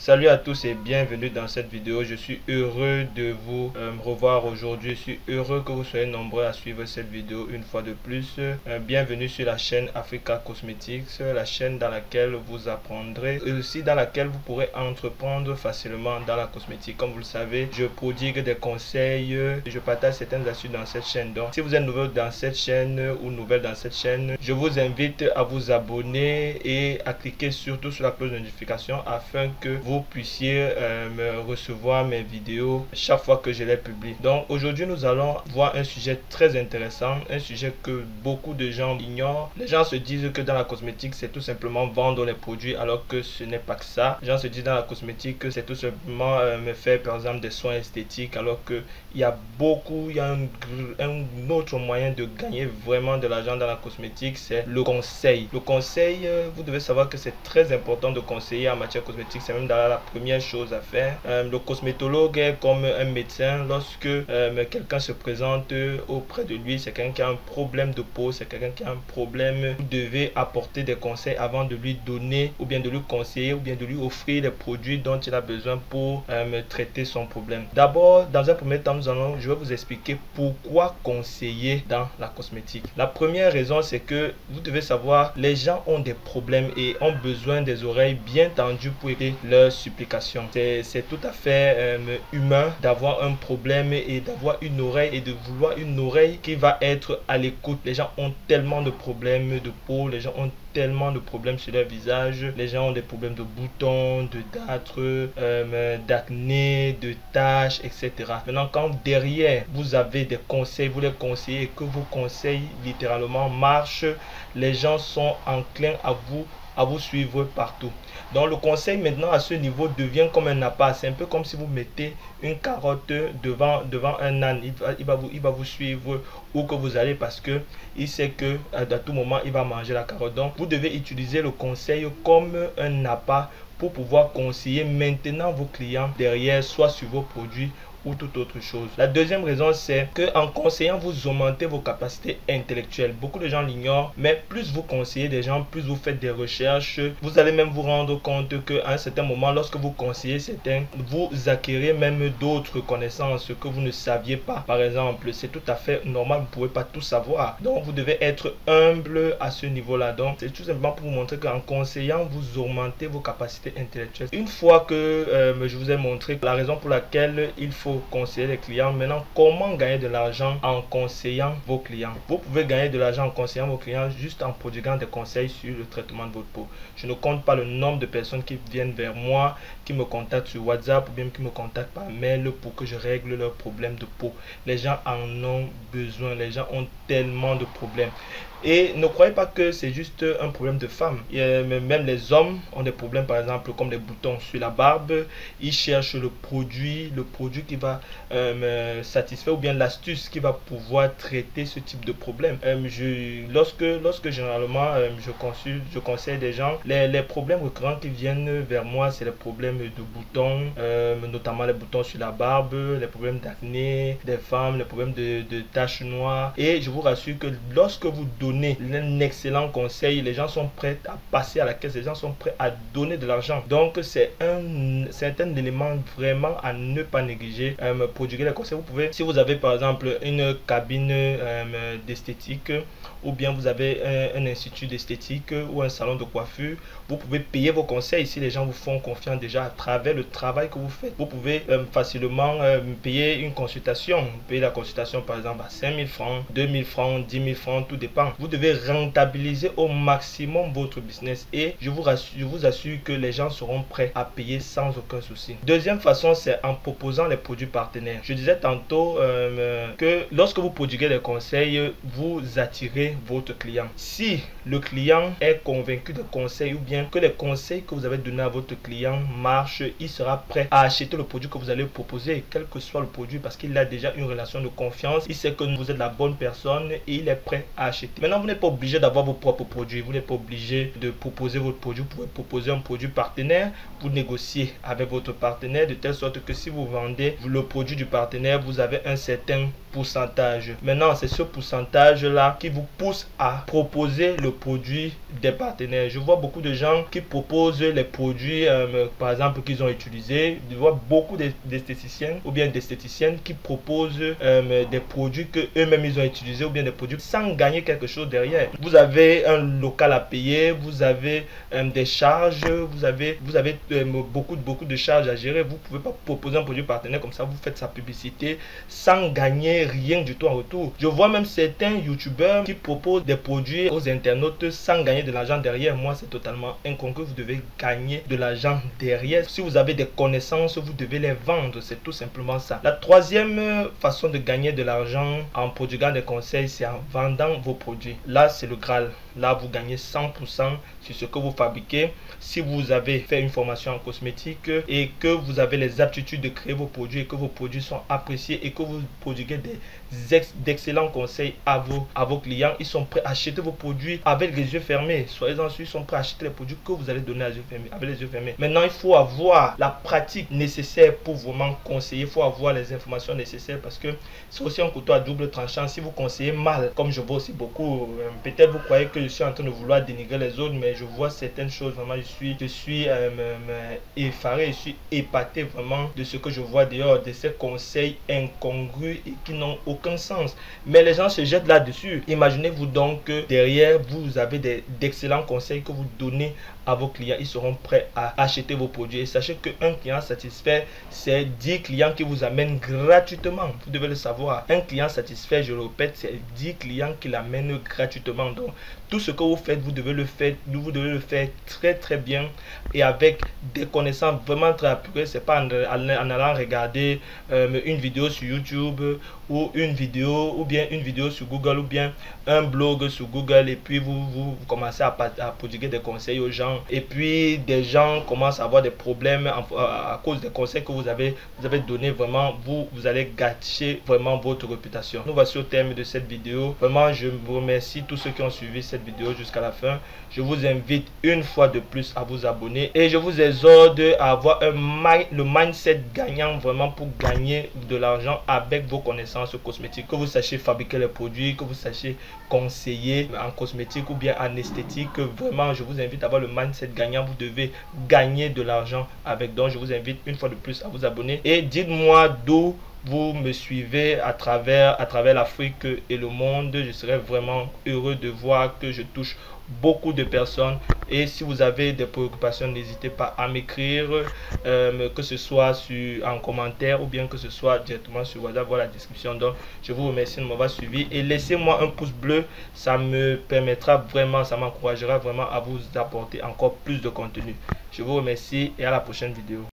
Salut à tous et bienvenue dans cette vidéo. Je suis heureux de vous revoir aujourd'hui. Je suis heureux que vous soyez nombreux à suivre cette vidéo une fois de plus. Bienvenue sur la chaîne Africa Cosmetics, la chaîne dans laquelle vous apprendrez et aussi dans laquelle vous pourrez entreprendre facilement dans la cosmétique. Comme vous le savez, je prodigue des conseils, je partage certaines astuces dans cette chaîne. Donc si vous êtes nouveau dans cette chaîne ou nouvelle dans cette chaîne, je vous invite à vous abonner et à cliquer surtout sur la cloche de notification afin que vous puissiez recevoir mes vidéos chaque fois que je les publie. Donc aujourd'hui nous allons voir un sujet très intéressant, un sujet que beaucoup de gens ignorent. Les gens se disent que dans la cosmétique c'est tout simplement vendre les produits, alors que ce n'est pas que ça. Les gens se disent dans la cosmétique que c'est tout simplement faire par exemple des soins esthétiques, alors que il y a un autre moyen de gagner vraiment de l'argent dans la cosmétique, c'est le conseil. Le conseil, vous devez savoir que c'est très important de conseiller en matière cosmétique. C'est même la première chose à faire. Le cosmétologue est comme un médecin. Lorsque quelqu'un se présente auprès de lui, c'est quelqu'un qui a un problème de peau, c'est quelqu'un qui a un problème, vous devez apporter des conseils avant de lui donner ou bien de lui conseiller ou bien de lui offrir les produits dont il a besoin pour traiter son problème. D'abord, dans un premier temps, je vais vous expliquer pourquoi conseiller dans la cosmétique. La première raison, c'est que vous devez savoir, les gens ont des problèmes et ont besoin des oreilles bien tendues pour écouter leurs supplications. C'est tout à fait humain d'avoir un problème et d'avoir une oreille et de vouloir une oreille qui va être à l'écoute. Les gens ont tellement de problèmes de peau, les gens ont tellement de problèmes sur leur visage, les gens ont des problèmes de boutons, de dartres, d'acné, de taches, etc. Maintenant, quand derrière vous avez des conseils, vous les conseillez et que vos conseils littéralement marchent, les gens sont enclins à vous suivre partout. Donc le conseil maintenant à ce niveau devient comme un appât. C'est un peu comme si vous mettez une carotte devant un âne. Il va vous suivre où que vous allez, parce que il sait que à tout moment il va manger la carotte. Donc vous devez utiliser le conseil comme un appât pour pouvoir conseiller maintenant vos clients derrière, soit sur vos produits ou toute autre chose. La deuxième raison, c'est que en conseillant, vous augmentez vos capacités intellectuelles. Beaucoup de gens l'ignorent, mais plus vous conseillez des gens, plus vous faites des recherches, vous allez même vous rendre compte qu'à un certain moment, lorsque vous conseillez certains, vous acquérez même d'autres connaissances que vous ne saviez pas. Par exemple, c'est tout à fait normal, vous ne pouvez pas tout savoir. Donc, vous devez être humble à ce niveau-là. Donc, c'est tout simplement pour vous montrer qu'en conseillant, vous augmentez vos capacités intellectuelles. Une fois que je vous ai montré la raison pour laquelle il faut conseiller les clients, maintenant comment gagner de l'argent en conseillant vos clients? Vous pouvez gagner de l'argent en conseillant vos clients juste en prodiguant des conseils sur le traitement de votre peau. Je ne compte pas le nombre de personnes qui viennent vers moi, qui me contactent sur WhatsApp ou bien qui me contactent par mail pour que je règle leurs problèmes de peau. Les gens en ont besoin, les gens ont tellement de problèmes. Et ne croyez pas que c'est juste un problème de femmes. Même les hommes ont des problèmes, par exemple, comme les boutons sur la barbe. Ils cherchent le produit qui va satisfaire, ou bien l'astuce qui va pouvoir traiter ce type de problème. Lorsque généralement je conseille des gens, les problèmes récurrents qui viennent vers moi, c'est les problèmes de boutons, notamment les boutons sur la barbe, les problèmes d'acné des femmes, les problèmes de taches noires. Et je vous rassure que lorsque vous donnez un excellent conseil, les gens sont prêts à passer à la caisse, les gens sont prêts à donner de l'argent. Donc c'est un élément vraiment à ne pas négliger. Prodiguer les conseils, vous pouvez, si vous avez par exemple une cabine d'esthétique, ou bien vous avez un institut d'esthétique ou un salon de coiffure, vous pouvez payer vos conseils si les gens vous font confiance déjà à travers le travail que vous faites. Vous pouvez facilement payer une consultation, payer la consultation par exemple à 5 000 francs, 2 000 francs, 10 000 francs, tout dépend. Vous devez rentabiliser au maximum votre business et je vous assure que les gens seront prêts à payer sans aucun souci. Deuxième façon, c'est en proposant les produits partenaires. Je disais tantôt que lorsque vous prodiguez des conseils, vous attirez votre client. Si le client est convaincu des conseils ou bien que les conseils que vous avez donnés à votre client marchent, il sera prêt à acheter le produit que vous allez proposer, quel que soit le produit, parce qu'il a déjà une relation de confiance. Il sait que vous êtes la bonne personne et il est prêt à acheter. Maintenant, vous n'êtes pas obligé d'avoir vos propres produits. Vous n'êtes pas obligé de proposer votre produit. Vous pouvez proposer un produit partenaire. Vous négociez avec votre partenaire de telle sorte que si vous vendez le produit du partenaire, vous avez un certain pourcentage. Maintenant, c'est ce pourcentage-là qui vous pousse à proposer le produit des partenaires. Je vois beaucoup de gens qui proposent les produits, par exemple, qu'ils ont utilisés. Je vois beaucoup d'esthéticiens ou bien d'esthéticiennes qui proposent des produits que eux-mêmes ils ont utilisés ou bien des produits sans gagner quelque chose derrière. Vous avez un local à payer, vous avez des charges, vous avez beaucoup de charges à gérer. Vous pouvez pas proposer un produit partenaire comme ça, vous faites sa publicité sans gagner rien du tout en retour. Je vois même certains youtubeurs qui proposent des produits aux internautes sans gagner de l'argent derrière. Moi, c'est totalement incongru. Vous devez gagner de l'argent derrière. Si vous avez des connaissances, vous devez les vendre. C'est tout simplement ça. La troisième façon de gagner de l'argent en prodiguant des conseils, c'est en vendant vos produits. Là, c'est le Graal. Là, vous gagnez 100% sur ce que vous fabriquez. Si vous avez fait une formation en cosmétique et que vous avez les aptitudes de créer vos produits et que vos produits sont appréciés et que vous prodiguez d'excellents conseils à vos clients, ils sont prêts à acheter vos produits avec les yeux fermés. Soyez-en sûrs, ils sont prêts à acheter les produits que vous allez donner avec les yeux fermés. Maintenant, il faut avoir la pratique nécessaire pour vraiment conseiller. Il faut avoir les informations nécessaires parce que c'est aussi un couteau à double tranchant. Si vous conseillez mal, comme je vois aussi beaucoup, peut-être vous croyez que je suis en train de vouloir dénigrer les autres, mais je vois certaines choses, vraiment, je suis effaré, je suis épaté vraiment de ce que je vois dehors, de ces conseils incongrus et qui n'ont aucun sens. Mais les gens se jettent là-dessus. Imaginez-vous donc que derrière, vous avez d'excellents conseils que vous donnez à vos clients. Ils seront prêts à acheter vos produits. Et sachez qu'un client satisfait, c'est 10 clients qui vous amènent gratuitement. Vous devez le savoir. Un client satisfait, je le répète, c'est 10 clients qui l'amènent gratuitement. Donc, tout ce que vous faites, vous devez le faire très très bien et avec des connaissances vraiment très apurées. C'est pas en allant regarder une vidéo sur YouTube ou une vidéo sur Google ou bien un blog sur Google et puis vous commencez à prodiguer des conseils aux gens et puis des gens commencent à avoir des problèmes à cause des conseils que vous avez donné. Vraiment, vous allez gâcher vraiment votre réputation. Nous voici au terme de cette vidéo. Vraiment, je vous remercie tous ceux qui ont suivi cette vidéo jusqu'à la fin. Je vous invite une fois de plus à vous abonner et je vous exhorte à avoir le mindset gagnant vraiment pour gagner de l'argent avec vos connaissances cosmétiques. Que vous sachiez fabriquer les produits, que vous sachiez conseiller en cosmétique ou bien en esthétique. Vraiment, je vous invite à avoir le mindset gagnant. Vous devez gagner de l'argent avec. Donc, je vous invite une fois de plus à vous abonner et dites-moi d'où vous me suivez à travers l'Afrique et le monde. Je serais vraiment heureux de voir que je touche beaucoup de personnes. Et si vous avez des préoccupations, n'hésitez pas à m'écrire, que ce soit en commentaire ou bien que ce soit directement sur WhatsApp. Voilà la description. Donc je vous remercie de m'avoir suivi et laissez-moi un pouce bleu, ça me permettra vraiment, ça m'encouragera vraiment à vous apporter encore plus de contenu. Je vous remercie et à la prochaine vidéo.